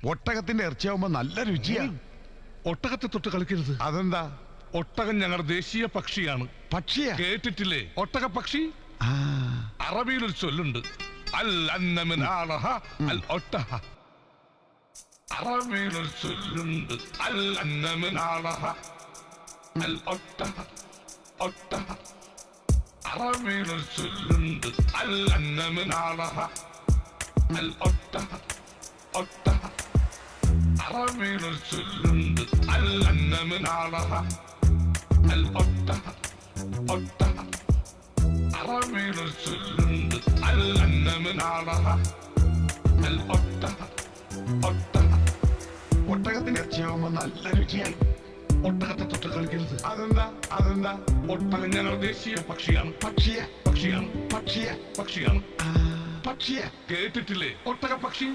ഒട്ടകത്തിന്റെ ഇറച്ചിയാവുമ്പോ നല്ല രുചിയാ. ഒട്ടകത്തെ തൊട്ട് കളിക്കരുത്. അതെന്താ? ഒട്ടകം ഞങ്ങളുടെ ദേശീയ പക്ഷിയാണ്. പക്ഷിയാ? കേട്ടിട്ടില്ലേ ഒട്ടക പക്ഷി? അറബിയിലൊരു ചൊല്ലുണ്ട്, അൽ അന്നമിൻ ആളഹ അൽ ഒട്ടഹ. അറബിയിലൊരു ചൊല്ലുണ്ട്, അൽ അന്നമിൻ ആളഹ അൽ ഒട്ടഹ ഒട്ടഹ. അറബിയിലൊരു ചൊല്ലുണ്ട്, അൽ അന്നമിൻ ആളഹ അൽ ഒട്ടഹ ഒട്ടഹ. അറബിയിലൊരു ചൊല്ലുണ്ട്, അൽ അന്നമിൻ ആളഹ അൽ ഒട്ടഹ ഒട്ടഹ. അറബിയിലൊരു ചൊല്ലുണ്ട്, അൽ അന്നമിൻ ആളഹ അൽ ഒട്ടഹ ഒട്ടഹ. ഒട്ടകത്തിന്റെ ഇറച്ചിയാവുമ്പോ നല്ല രുചിയായി. ഒട്ടകത്തെ തൊട്ട് കളിക്കരുത്. അതെന്താ? അതെന്താ? ഒട്ടകം ഞങ്ങളുടെ ദേശീയ പക്ഷിയാണ്. പക്ഷിയാ? പക്ഷിയാണ് പക്ഷിയാ? പക്ഷിയാണ്. പക്ഷിയാ? കേട്ടിട്ടില്ലേ ഒട്ടക പക്ഷി?